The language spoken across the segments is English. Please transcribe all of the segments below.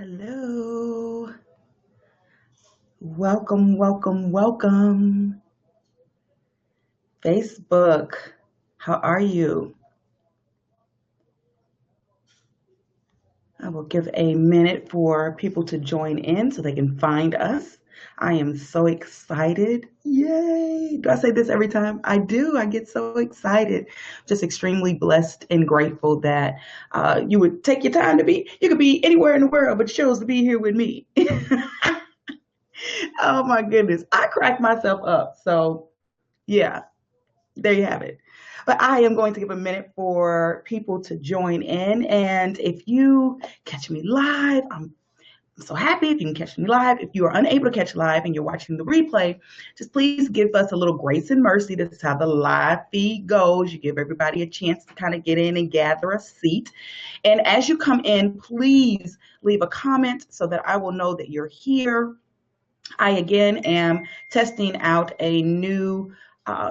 Hello. Welcome, welcome, welcome. Facebook, how are you? I will give a minute for people to join in so they can find us. I am so excited. Yay. Do I say this every time? I do. I get so excited. Just extremely blessed and grateful that you would take your time to be. You could be anywhere in the world, but you chose to be here with me. Oh my goodness. I crack myself up. So, yeah, there you have it. But I am going to give a minute for people to join in. And if you catch me live, I'm so happy if you can catch me live. If you are unable to catch live and you're watching the replay, just please give us a little grace and mercy. This is how the live feed goes. You give everybody a chance to kind of get in and gather a seat. And as you come in, please leave a comment so that I will know that you're here. I again am testing out a new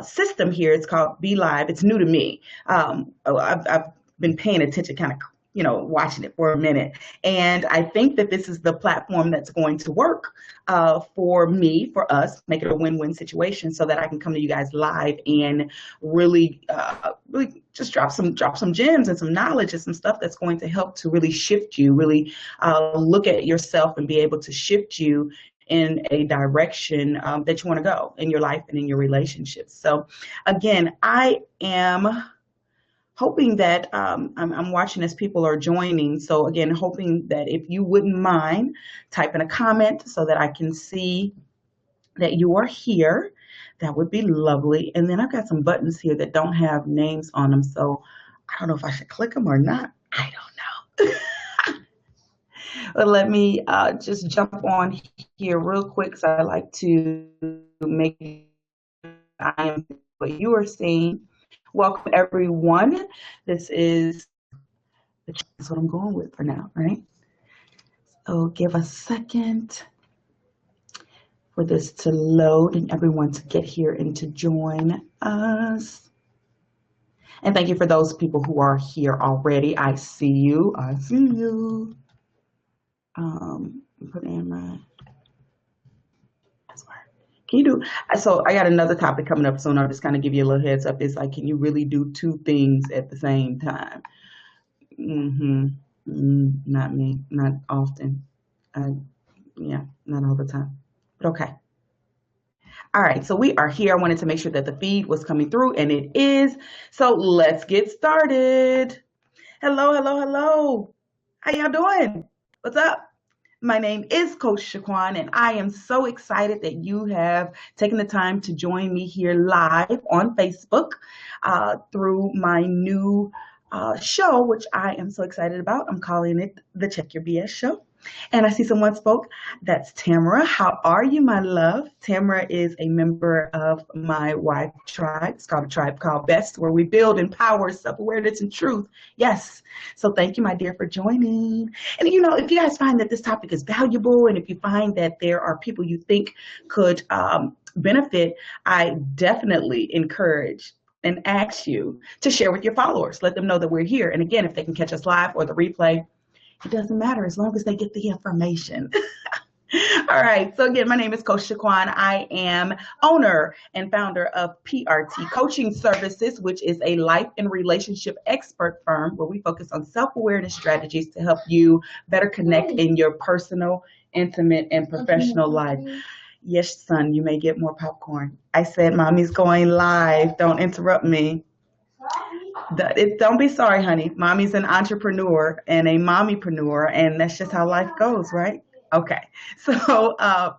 system here. It's called Be Live. It's new to me. I've been paying attention, kind of, watching it for a minute. And I think that this is the platform that's going to work for me, for us, make it a win-win situation so that I can come to you guys live and really just drop some gems and some knowledge and some stuff that's going to help to really shift you, really look at yourself and be able to shift you in a direction that you want to go in your life and in your relationships. So again, I am hoping that I'm watching as people are joining. So again, hoping that if you wouldn't mind typing a comment so that I can see that you are here, that would be lovely. And then I've got some buttons here that don't have names on them. So I don't know if I should click them or not. I don't know. But let me just jump on here real quick because I like to make I am what you are seeing. Welcome everyone. This is what I'm going with for now, right? So give a second for this to load and everyone to get here and to join us. And thank you for those people who are here already. I see you. I see you. Put in my password. Can you do so? I got another topic coming up soon. I'll just kind of give you a little heads up. It's like, can you really do two things at the same time? Not me, not often. Yeah, not all the time. But okay. All right, so we are here. I wanted to make sure that the feed was coming through, and it is. So let's get started. Hello, hello, hello. How y'all doing? What's up? My name is Coach Shaquan, and I am so excited that you have taken the time to join me here live on Facebook through my new show, which I am so excited about. I'm calling it the Check Your BS Show. And I see someone spoke. That's Tamara. How are you, my love? Tamara is a member of my wife tribe. It's called a tribe called Best, where we build, empower, self-awareness, and truth. Yes. So thank you, my dear, for joining. And if you guys find that this topic is valuable, and if you find that there are people you think could benefit, I definitely encourage and ask you to share with your followers. Let them know that we're here. And again, if they can catch us live or the replay, it doesn't matter as long as they get the information. All right. So again, my name is Coach Shaquan. I am owner and founder of PRT Coaching Services, which is a life and relationship expert firm where we focus on self-awareness strategies to help you better connect in your personal, intimate, and professional life. Yes, son, you may get more popcorn. I said, Mommy's going live. Don't interrupt me. Don't be sorry, honey. Mommy's an entrepreneur and a mommypreneur, and that's just how life goes, right? Okay. So, I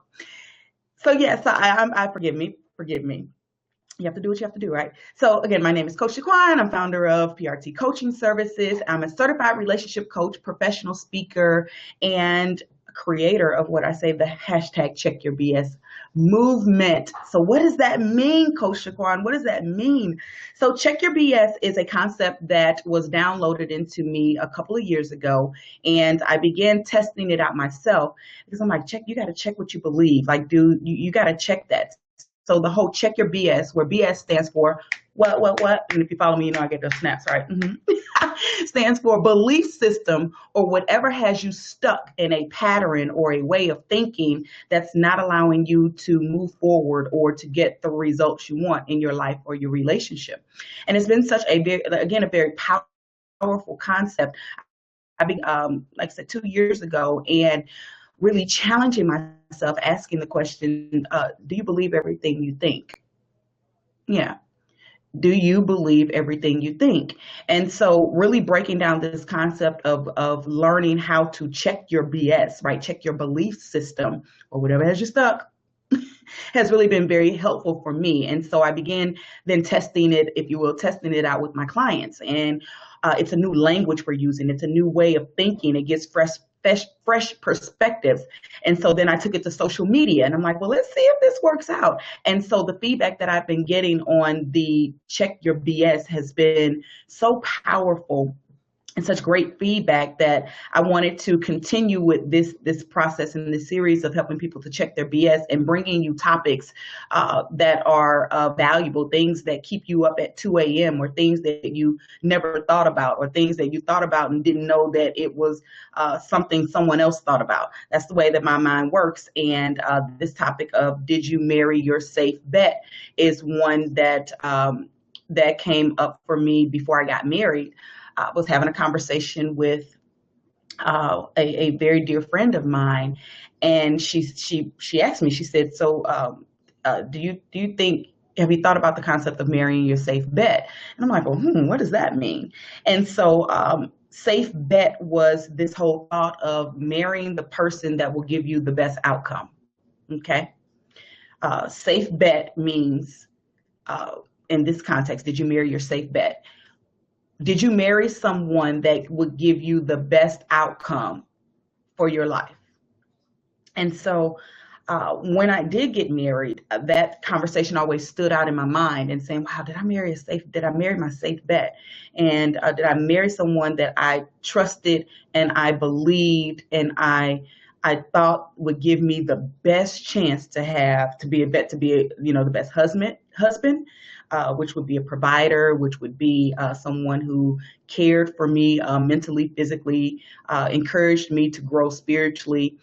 forgive me. You have to do what you have to do, right? So again, my name is Coach Shaquan. I'm founder of PRT Coaching Services. I'm a certified relationship coach, professional speaker, and creator of what I say, the hashtag Check Your BS movement. So what does that mean, Coach Shaquan? What does that mean? So Check Your BS is a concept that was downloaded into me a couple of years ago, and I began testing it out myself because I'm like, you got to check what you believe. Like, dude, you got to check that. So the whole Check Your BS, where BS stands for What? And if you follow me, you know I get those snaps, right? Stands for belief system or whatever has you stuck in a pattern or a way of thinking that's not allowing you to move forward or to get the results you want in your life or your relationship. And it's been such a big, again, a very powerful concept. I been, like I said, 2 years ago, and really challenging myself, asking the question, do you believe everything you think? Yeah. Do you believe everything you think? And so really breaking down this concept of learning how to check your BS, right? Check your belief system or whatever has you stuck has really been very helpful for me. And so I began then testing it, if you will, testing it out with my clients. And it's a new language we're using. It's a new way of thinking. It gives fresh perspectives. And so then I took it to social media and I'm like, well, let's see if this works out. And so the feedback that I've been getting on the check your BS has been so powerful and such great feedback that I wanted to continue with this process and this series of helping people to check their BS and bringing you topics that are valuable, things that keep you up at 2 a.m. or things that you never thought about or things that you thought about and didn't know that it was something someone else thought about. That's the way that my mind works. And this topic of did you marry your safe bet is one that that came up for me before I got married. I was having a conversation with a very dear friend of mine, and she asked me. She said, "So, do you think? Have you thought about the concept of marrying your safe bet?" And I'm like, "Well, what does that mean?" And so, safe bet was this whole thought of marrying the person that will give you the best outcome. Okay, safe bet means, in this context, did you marry your safe bet? Did you marry someone that would give you the best outcome for your life? And so when I did get married, that conversation always stood out in my mind and saying, wow, did I marry my safe bet? And did I marry someone that I trusted and I believed and I thought would give me the best chance to be the best husband, which would be a provider, which would be someone who cared for me mentally, physically, encouraged me to grow spiritually.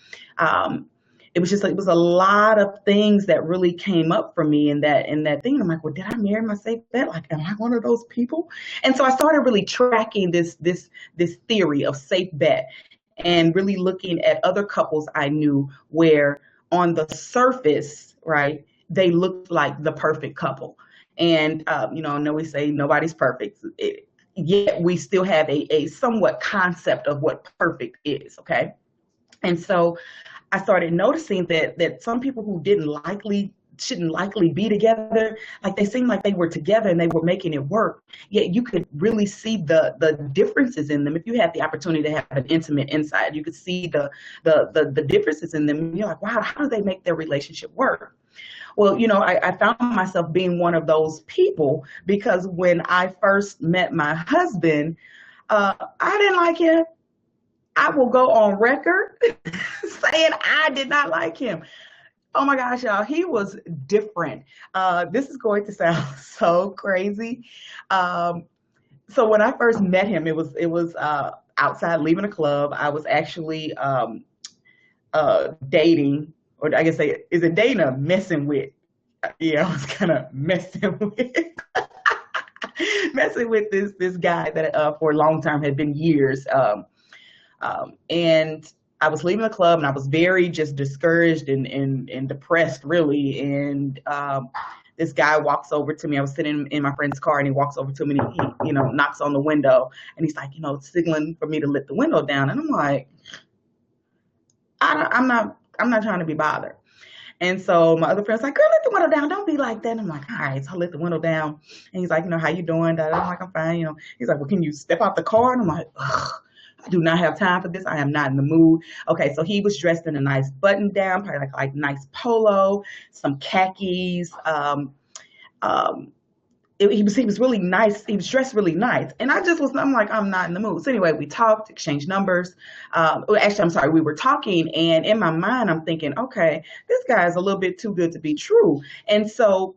It was just like, it was a lot of things that really came up for me in that thing. I'm like, well, did I marry my safe bet? Like, am I one of those people? And so I started really tracking this theory of safe bet and really looking at other couples I knew where on the surface, right, they looked like the perfect couple. And, I know we say nobody's perfect, yet we still have a somewhat concept of what perfect is, okay? And so I started noticing that some people who shouldn't likely be together, like they seemed like they were together and they were making it work, yet you could really see the differences in them. If you had the opportunity to have an intimate insight, you could see the differences in them. And you're like, wow, how do they make their relationship work? Well, I found myself being one of those people because when I first met my husband, I didn't like him. I will go on record saying I did not like him. Oh my gosh, y'all, he was different. This is going to sound so crazy. So when I first met him, it was outside leaving a club. I was actually dating, or I guess is it dating or messing with? Yeah, I was kind of messing with this guy that for a long time had been years. And I was leaving the club and I was very just discouraged and depressed, really. And this guy walks over to me. I was sitting in my friend's car and he walks over to me and he knocks on the window and he's like, signaling for me to let the window down. And I'm like, I'm not trying to be bothered. And so my other friend's like, girl, let the window down. Don't be like that. And I'm like, all right. So I let the window down. And he's like, how you doing? I'm like, I'm fine. He's like, well, can you step out the car? And I'm like, ugh. I do not have time for this. I am not in the mood. Okay, so he was dressed in a nice button down, probably like nice polo, some khakis. He was really nice. He was dressed really nice. And I'm like, I'm not in the mood. So anyway, we talked, exchanged numbers. Actually, I'm sorry, we were talking. And in my mind, I'm thinking, okay, this guy is a little bit too good to be true. And so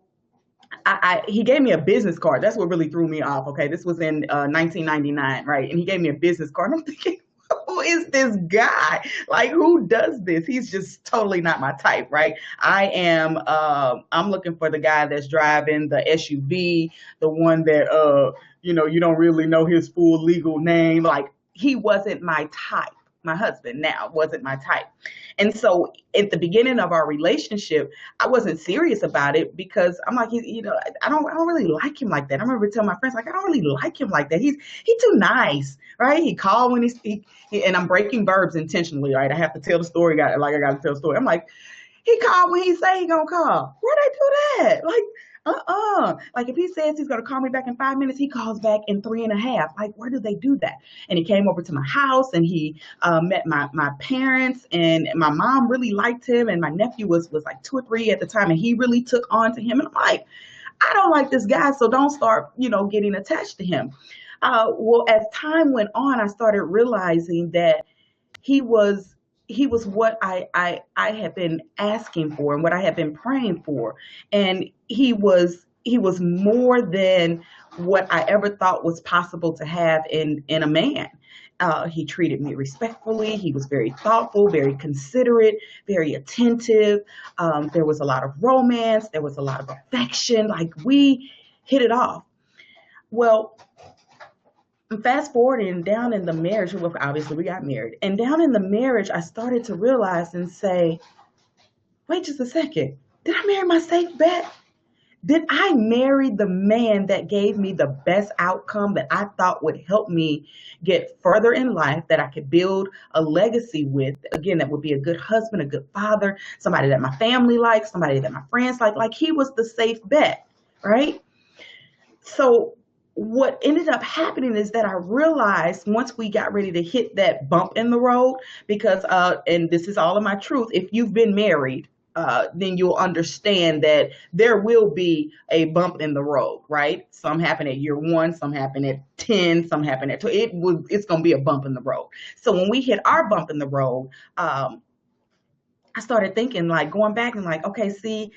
he gave me a business card. That's what really threw me off. Okay, this was in 1999, right? And he gave me a business card. I'm thinking, who is this guy? Like, who does this? He's just totally not my type, right? I'm looking for the guy that's driving the SUV, the one that, you don't really know his full legal name. Like, he wasn't my type. My husband now wasn't my type. And so at the beginning of our relationship, I wasn't serious about it because I'm like, I don't really like him like that. I remember telling my friends, like, I don't really like him like that. He's too nice, right? He called when and I'm breaking verbs intentionally, right? I have to tell the story, like I got to tell the story. I'm like, he called when he say he gonna call. Where'd I do that? Like, Like if he says he's gonna call me back in 5 minutes, he calls back in three and a half. Like, where do they do that? And he came over to my house and he met my parents, and my mom really liked him, and my nephew was like 2 or 3 at the time, and he really took on to him. And I'm like, I don't like this guy, so don't start, getting attached to him. Well, as time went on, I started realizing that he was he was what I had been asking for and what I had been praying for, and he was more than what I ever thought was possible to have in a man. He treated me respectfully. He was very thoughtful, very considerate, very attentive. There was a lot of romance. There was a lot of affection. Like, we hit it off. Well, fast forwarding down in the marriage, well, obviously we got married, and down in the marriage, I started to realize and say, wait just a second. Did I marry my safe bet? Did I marry the man that gave me the best outcome that I thought would help me get further in life, that I could build a legacy with? Again, that would be a good husband, a good father, somebody that my family likes, somebody that my friends like. Like, he was the safe bet, right? So what ended up happening is that I realized once we got ready to hit that bump in the road, because and this is all of my truth, if you've been married, then you'll understand that there will be a bump in the road, right? Some happen at year one, some happen at 10, some happen at 12. It's going to be a bump in the road. So when we hit our bump in the road, I started thinking, like, going back and like, okay, see,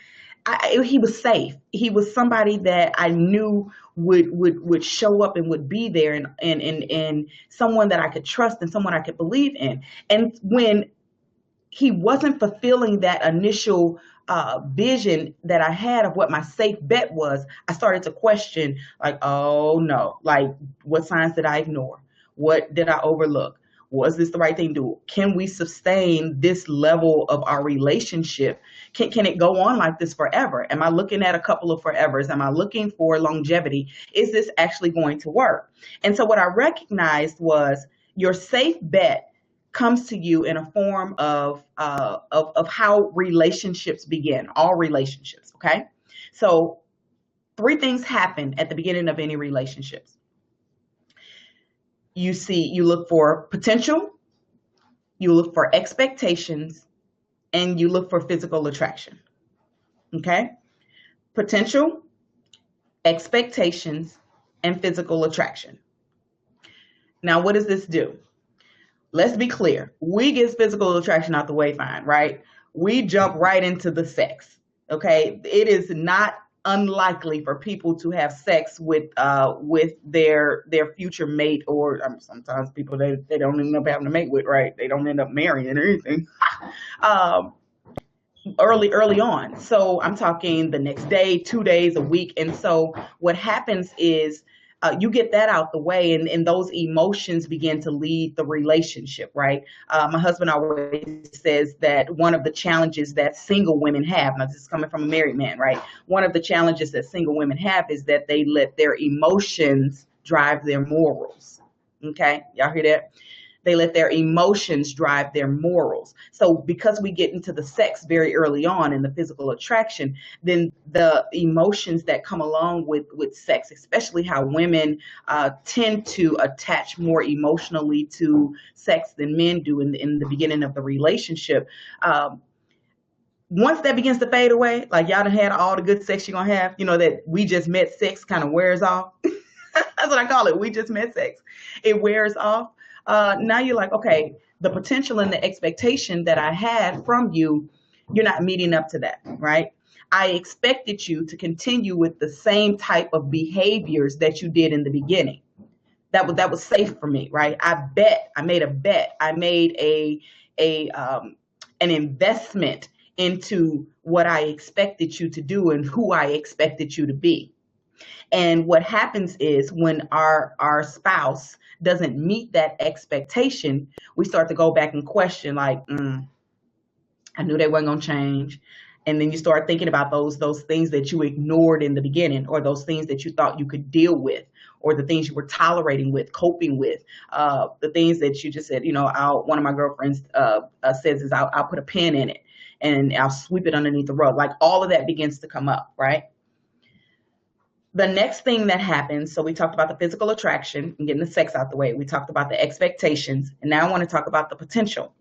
he was safe. He was somebody that I knew would show up and would be there, and someone that I could trust and someone I could believe in. And when he wasn't fulfilling that initial vision that I had of what my safe bet was, I started to question, like, oh no, like, what signs did I ignore? What did I overlook? Was this the right thing to do? Can we sustain this level of our relationship? Can it go on like this forever? Am I looking at a couple of forevers? Am I looking for longevity? Is this actually going to work? And so what I recognized was, your safe bet comes to you in a form of how relationships begin, all relationships. Okay. So 3 things happen at the beginning of any relationships. You look for potential, you look for expectations, and you look for physical attraction. Okay. Potential, expectations, and physical attraction. Now, what does this do? Let's be clear. We get physical attraction out the way fine, right? We jump right into the sex. Okay. It is not unlikely for people to have sex with their future mate, or sometimes people they don't end up having to mate with, right? They don't end up marrying or anything. um, early on. So I'm talking the next day, 2 days, a week. And so what happens is, you get that out the way, and those emotions begin to lead the relationship, right? My husband always says that one of the challenges that single women have, now this is coming from a married man, right? One of the challenges that single women have is that they let their emotions drive their morals. Okay, y'all hear that? They let their emotions drive their morals. So because we get into the sex very early on in the physical attraction, then the emotions that come along with sex, especially how women tend to attach more emotionally to sex than men do in the beginning of the relationship. Once that begins to fade away, like, y'all done had all the good sex you're gonna have, that we just met sex kind of wears off. That's what I call it. We just met sex. It wears off. Now you're like, okay, the potential and the expectation that I had from you, you're not meeting up to that, right? I expected you to continue with the same type of behaviors that you did in the beginning. That was safe for me, right? I made a bet. I made a an investment into what I expected you to do and who I expected you to be. And what happens is when our spouse doesn't meet that expectation, we start to go back and question, like, I knew they weren't gonna change. And then you start thinking about those things that you ignored in the beginning, or those things that you thought you could deal with, or the things you were tolerating with, coping with, the things that you just said. One of my girlfriends says is I'll put a pin in it and I'll sweep it underneath the rug. Like all of that begins to come up, right? The next thing that happens, so we talked about the physical attraction and getting the sex out the way. We talked about the expectations, and now I want to talk about the potential.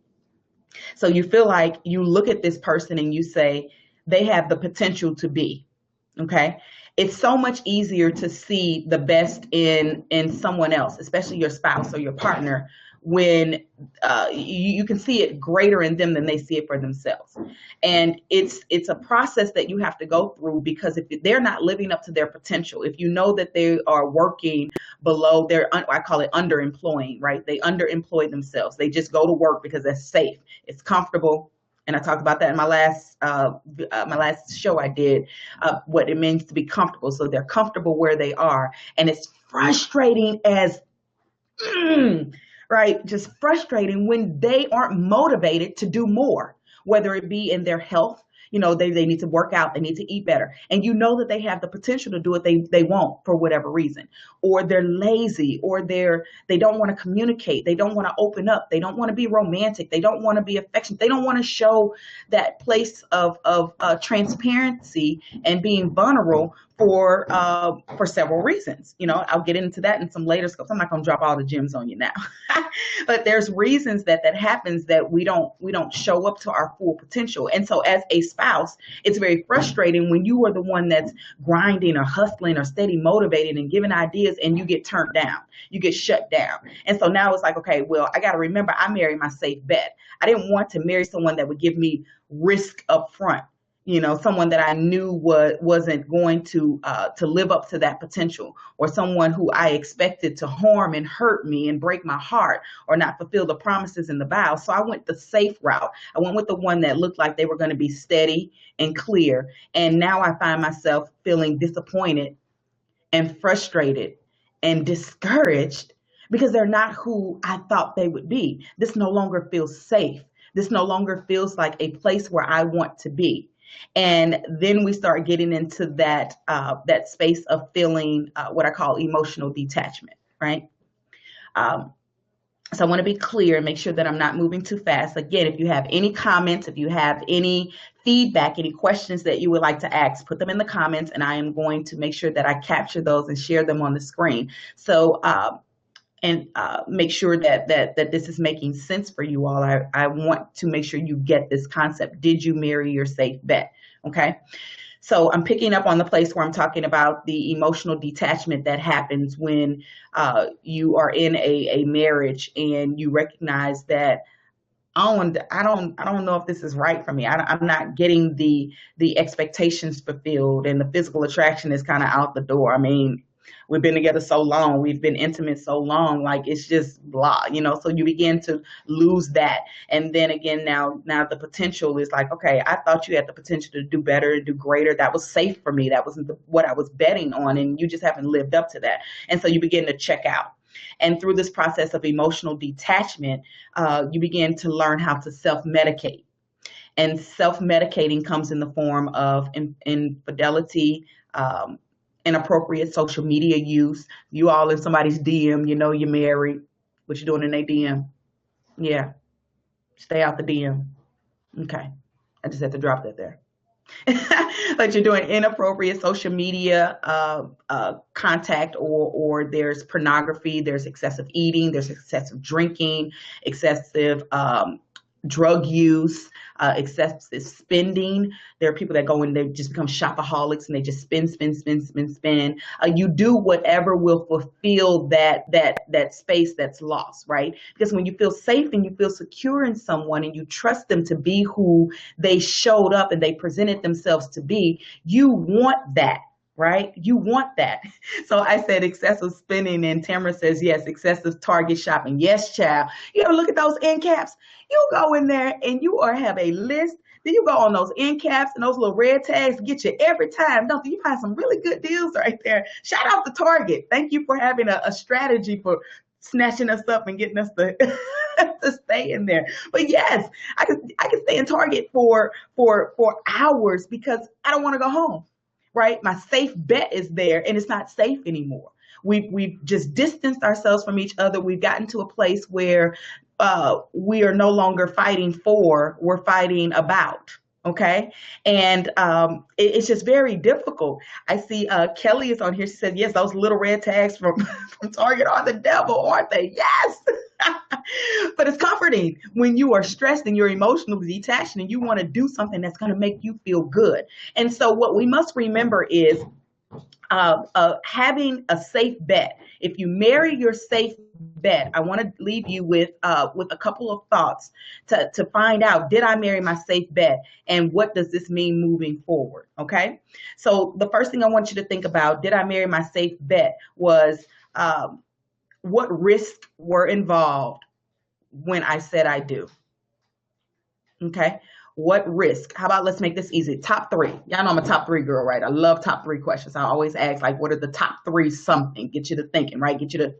So you feel like you look at this person and you say, they have the potential to be, okay? It's so much easier to see the best in someone else, especially your spouse or your partner, when you can see it greater in them than they see it for themselves. And it's a process that you have to go through, because if they're not living up to their potential, if you know that they are working below their, I call it underemploying, right? They underemploy themselves. They just go to work because that's safe, it's comfortable. And I talked about that in my last show I did, what it means to be comfortable. So they're comfortable where they are, and it's frustrating as right, just frustrating when they aren't motivated to do more, whether it be in their health. They need to work out, they need to eat better, and you know that they have the potential to do it, they won't for whatever reason, or they're lazy, or they don't want to communicate, they don't want to open up, they don't want to be romantic, they don't want to be affectionate, they don't want to show that place of transparency and being vulnerable for several reasons. I'll get into that in some later scopes. I'm not going to drop all the gems on you now, but there's reasons that happens, that we don't show up to our full potential. And so as a spouse, it's very frustrating when you are the one that's grinding or hustling or steady motivated and giving ideas, and you get turned down, you get shut down. And so now it's like, okay, well, I got to remember, I married my safe bet. I didn't want to marry someone that would give me risk up front. Someone that I knew wasn't going to live up to that potential, or someone who I expected to harm and hurt me and break my heart, or not fulfill the promises and the vows. So I went the safe route. I went with the one that looked like they were going to be steady and clear. And now I find myself feeling disappointed and frustrated and discouraged, because they're not who I thought they would be. This no longer feels safe. This no longer feels like a place where I want to be. And then we start getting into that space of feeling what I call emotional detachment, right? So I want to be clear and make sure that I'm not moving too fast. Again, if you have any comments, if you have any feedback, any questions that you would like to ask, put them in the comments, and I am going to make sure that I capture those and share them on the screen. So make sure that this is making sense for you all. I want to make sure you get this concept. Did you marry your safe bet? Okay. So I'm picking up on the place where I'm talking about the emotional detachment that happens when you are in a marriage and you recognize that I don't know if this is right for me. I'm not getting the expectations fulfilled, and the physical attraction is kind of out the door. I mean, we've been together so long, we've been intimate so long, like it's just blah, so you begin to lose that. And then again, now the potential is like, okay, I thought you had the potential to do better, do greater. That was safe for me. That wasn't what I was betting on, and you just haven't lived up to that. And so you begin to check out. And through this process of emotional detachment, you begin to learn how to self-medicate. And self-medicating comes in the form of infidelity, inappropriate social media use. You all in somebody's DM, you're married. What you doing in their DM? Yeah, stay out the DM. Okay, I just had to drop that there. But you're doing inappropriate social media contact, or there's pornography, there's excessive eating, there's excessive drinking, excessive drug use, excessive spending. There are people that go and they just become shopaholics and they just spend, spend, spend, spend, spend. You do whatever will fulfill that space that's lost, right? Because when you feel safe and you feel secure in someone and you trust them to be who they showed up and they presented themselves to be, you want that. Right? You want that. So I said excessive spending, and Tamara says yes, excessive Target shopping. Yes, child. You ever look at those end caps? You go in there and you are have a list. Then you go on those end caps and those little red tags get you every time. Don't you find some really good deals right there? Shout out to Target. Thank you for having a strategy for snatching us up and getting us to to stay in there. But yes, I could stay in Target for hours because I don't want to go home. Right? My safe bet is there and it's not safe anymore. We've just distanced ourselves from each other. We've gotten to a place where we are no longer fighting for, we're fighting about. Okay. And it's just very difficult. I see Kelly is on here. She said, yes, those little red tags from, from Target are the devil, aren't they? Yes. But it's comforting when you are stressed and you're emotionally detached and you want to do something that's going to make you feel good. And so what we must remember is having a safe bet. If you marry your safe bet, I want to leave you with a couple of thoughts to find out, did I marry my safe bet? And what does this mean moving forward? Okay. So the first thing I want you to think about, did I marry my safe bet, was what risks were involved when I said I do. Okay. What risk? How about let's make this easy? Top three. Y'all know I'm a top three girl, right? I love top three questions. I always ask, like, what are the top three something? Get you to thinking, right? Get you to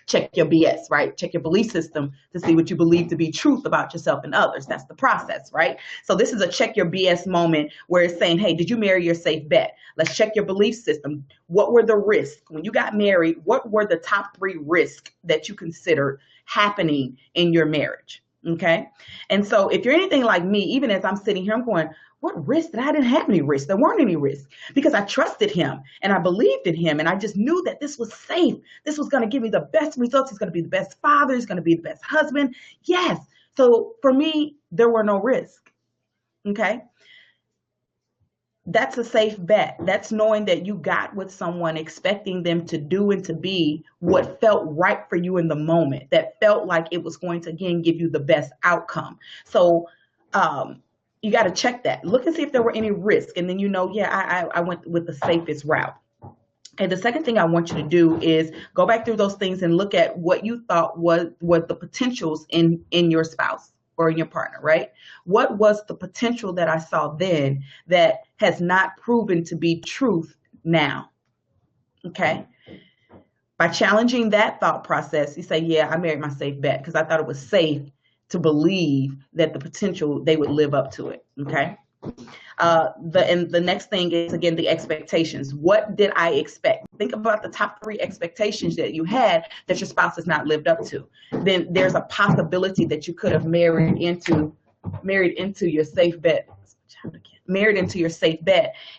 check your BS, right? Check your belief system to see what you believe to be truth about yourself and others. That's the process, right? So this is a check your BS moment where it's saying, hey, did you marry your safe bet? Let's check your belief system. What were the risks? When you got married, what were the top three risks that you considered happening in your marriage? Okay. And so if you're anything like me, even as I'm sitting here, I'm going, what risk? I didn't have any risks. There weren't any risks because I trusted him and I believed in him. And I just knew that this was safe. This was going to give me the best results. He's going to be the best father. He's going to be the best husband. Yes. So for me, there were no risks. Okay. That's a safe bet. That's knowing that you got with someone, expecting them to do and to be what felt right for you in the moment, that felt like it was going to, again, give you the best outcome. So you got to check that. Look and see if there were any risk. And then, yeah, I went with the safest route. And the second thing I want you to do is go back through those things and look at what you thought was the potentials in your spouse or in your partner, right? What was the potential that I saw then that has not proven to be truth now? Okay. By challenging that thought process, you say, yeah, I married my safe bet because I thought it was safe to believe that the potential, they would live up to it. Okay. The next thing is, again, the expectations. What did I expect? Think about the top three expectations that you had that your spouse has not lived up to. Then there's a possibility that you could have married into your safe bet,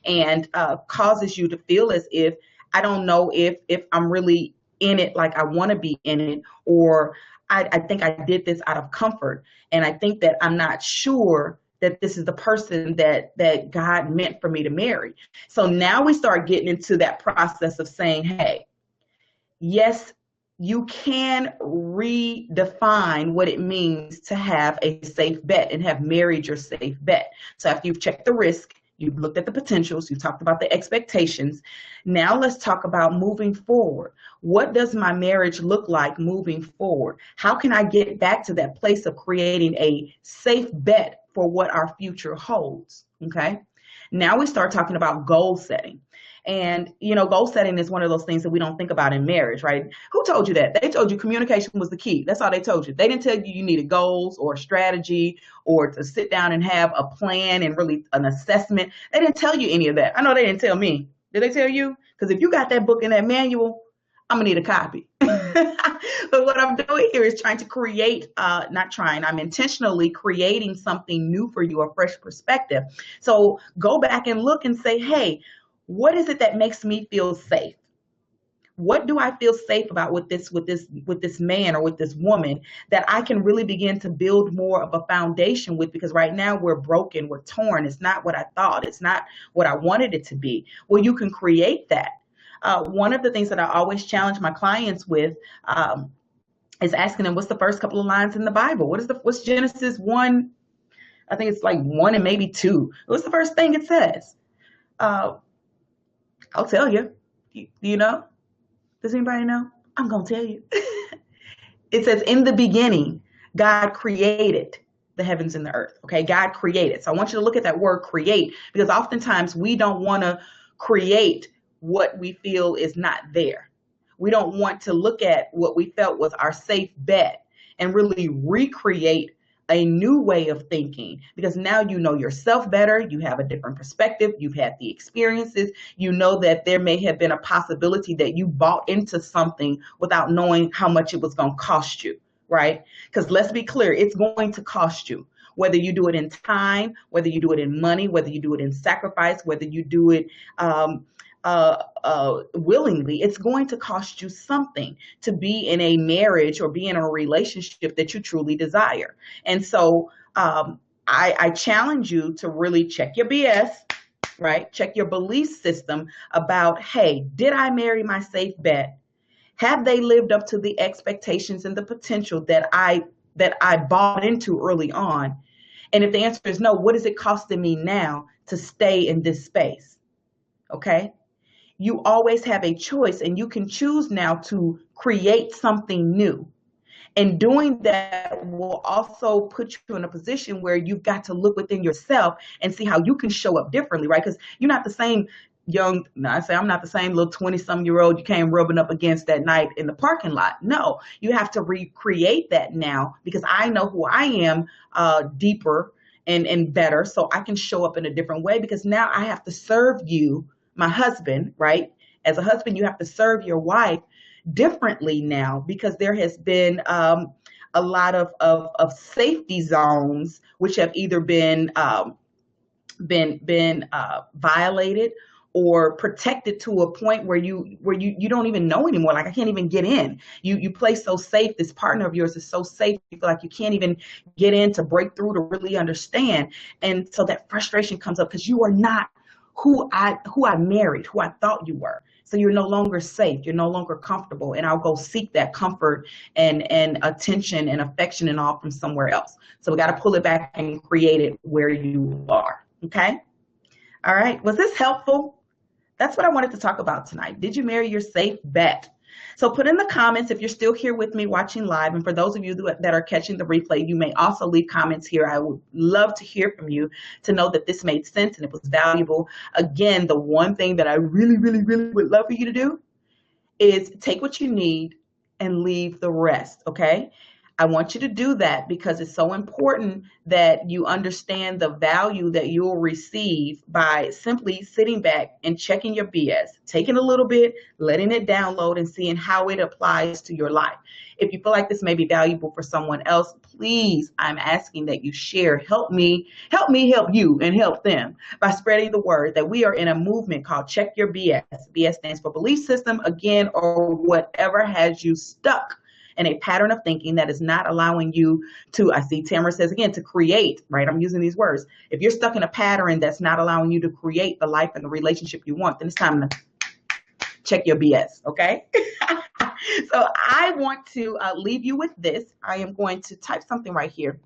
and causes you to feel as if, I don't know if I'm really in it like I want to be in it, or I think I did this out of comfort, and I think that I'm not sure that this is the person that God meant for me to marry. So now we start getting into that process of saying, hey, yes, you can redefine what it means to have a safe bet and have married your safe bet. So after you've checked the risk, you've looked at the potentials, you've talked about the expectations. Now let's talk about moving forward. What does my marriage look like moving forward? How can I get back to that place of creating a safe bet for what our future holds? Okay. Now we start talking about goal setting. And, goal setting is one of those things that we don't think about in marriage, right? Who told you that? They told you communication was the key. That's all they told you. They didn't tell you needed goals or strategy or to sit down and have a plan and really an assessment. They didn't tell you any of that. I know they didn't tell me. Did they tell you? Because if you got that book and that manual, I'm going to need a copy. But what I'm doing here is trying to create, I'm intentionally creating something new for you, a fresh perspective. So go back and look and say, hey, what is it that makes me feel safe? What do I feel safe about with this man or with this woman that I can really begin to build more of a foundation with? Because right now we're broken, we're torn. It's not what I thought. It's not what I wanted it to be. Well, you can create that. One of the things that I always challenge my clients with is asking them, what's the first couple of lines in the Bible? What's Genesis 1? I think it's like 1 and maybe 2. What's the first thing it says? Uh, I'll tell you. Do you know? Does anybody know? I'm going to tell you. It says, in the beginning, God created the heavens and the earth. Okay, God created. So I want you to look at that word create, because oftentimes we don't want to create what we feel is not there. We don't want to look at what we felt was our safe bet and really recreate a new way of thinking, because now you know yourself better. You have a different perspective. You've had the experiences. You know that there may have been a possibility that you bought into something without knowing how much it was going to cost you, right? Because let's be clear, it's going to cost you. Whether you do it in time, whether you do it in money, whether you do it in sacrifice, whether you do it willingly, it's going to cost you something to be in a marriage or be in a relationship that you truly desire. And so I challenge you to really check your BS, right? Check your belief system about, hey, did I marry my safe bet? Have they lived up to the expectations and the potential that I bought into early on? And if the answer is no, what is it costing me now to stay in this space? Okay. You always have a choice, and you can choose now to create something new. And doing that will also put you in a position where you've got to look within yourself and see how you can show up differently, right? Because you're not the same I'm not the same little 20-some-year-old you came rubbing up against that night in the parking lot. No, you have to recreate that now, because I know who I am deeper and better, so I can show up in a different way, because now I have to serve you, my husband, right? As a husband, you have to serve your wife differently now, because there has been a lot of safety zones which have either been violated or protected to a point where you don't even know anymore. Like, I can't even get in. You play so safe. This partner of yours is so safe. You feel like you can't even get in to break through to really understand. And so that frustration comes up because you are not who I married, who I thought you were. So you're no longer safe. You're no longer comfortable. And I'll go seek that comfort and attention and affection and all from somewhere else. So we got to pull it back and create it where you are. Okay. All right. Was this helpful? That's what I wanted to talk about tonight. Did you marry your safe bet? So put in the comments if you're still here with me watching live. And for those of you that are catching the replay, you may also leave comments here. I would love to hear from you to know that this made sense and it was valuable. Again, the one thing that I really, really, really would love for you to do is take what you need and leave the rest, okay? I want you to do that because it's so important that you understand the value that you'll receive by simply sitting back and checking your BS, taking a little bit, letting it download, and seeing how it applies to your life. If you feel like this may be valuable for someone else, please, I'm asking that you share. Help me help you, and help them by spreading the word that we are in a movement called Check Your BS. BS stands for belief system, again, or whatever has you stuck in a pattern of thinking that is not allowing you to, I see Tamara says again, to create, right? I'm using these words. If you're stuck in a pattern that's not allowing you to create the life and the relationship you want, then it's time to check your BS, okay? So I want to leave you with this. I am going to type something right here.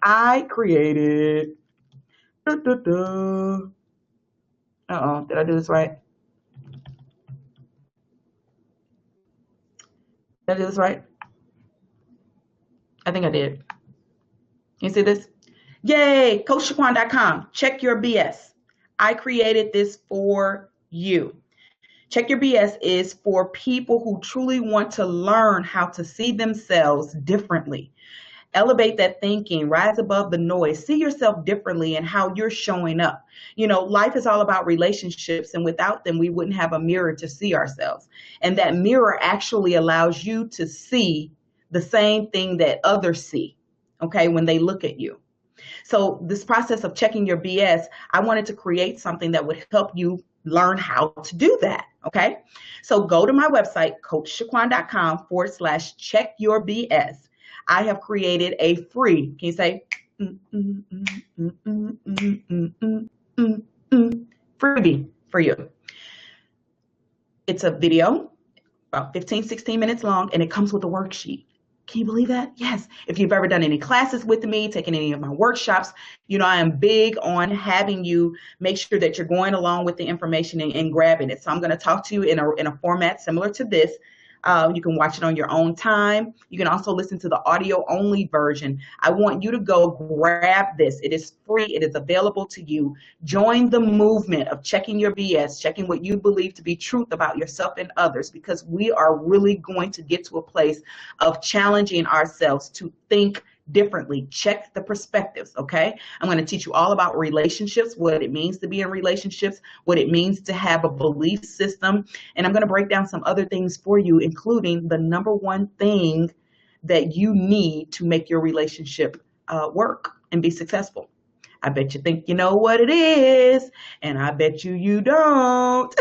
I created, uh-oh, did I do this right? Did I do this right? I think I did. You see this? Yay, CoachShaquan.com. Check your BS. I created this for you. Check Your BS is for people who truly want to learn how to see themselves differently. Elevate that thinking, rise above the noise, see yourself differently and how you're showing up. You know, life is all about relationships, and without them, we wouldn't have a mirror to see ourselves. And that mirror actually allows you to see the same thing that others see, okay, when they look at you. So this process of checking your BS, I wanted to create something that would help you learn how to do that. Okay. So go to my website, coachshaquan.com/check your BS. I have created a free, can you say, freebie for you. It's a video about 15, 16 minutes long, and it comes with a worksheet. Can you believe that? Yes. If you've ever done any classes with me, taken any of my workshops, I am big on having you make sure that you're going along with the information and grabbing it. So I'm going to talk to you in a format similar to this. You can watch it on your own time. You can also listen to the audio only version. I want you to go grab this. It is free. It is available to you. Join the movement of checking your BS, checking what you believe to be truth about yourself and others, because we are really going to get to a place of challenging ourselves to think differently. Check the perspectives, okay? I'm going to teach you all about relationships, what it means to be in relationships, what it means to have a belief system, and I'm going to break down some other things for you, including the number one thing that you need to make your relationship work and be successful. I bet you think you know what it is, and I bet you don't.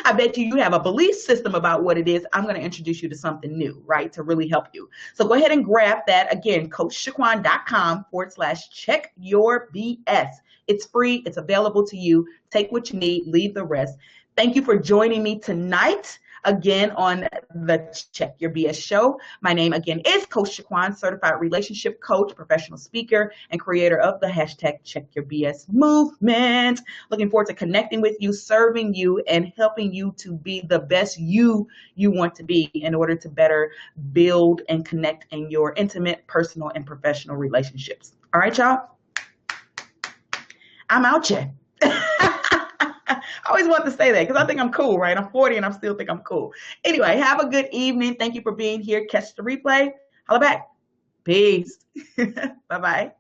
I bet you have a belief system about what it is. I'm going to introduce you to something new, right, to really help you. So go ahead and grab that. Again, coachshaquan.com/check your BS. It's free. It's available to you. Take what you need. Leave the rest. Thank you for joining me tonight. Again, on the Check Your BS show. My name again is Coach Shaquan, certified relationship coach, professional speaker, and creator of the hashtag Check Your BS movement. Looking forward to connecting with you, serving you, and helping you to be the best you want to be in order to better build and connect in your intimate, personal, and professional relationships. All right, y'all. I'm out here. I always want to say that because I think I'm cool, right? I'm 40 and I still think I'm cool. Anyway, have a good evening. Thank you for being here. Catch the replay. Holla back. Peace. Bye-bye.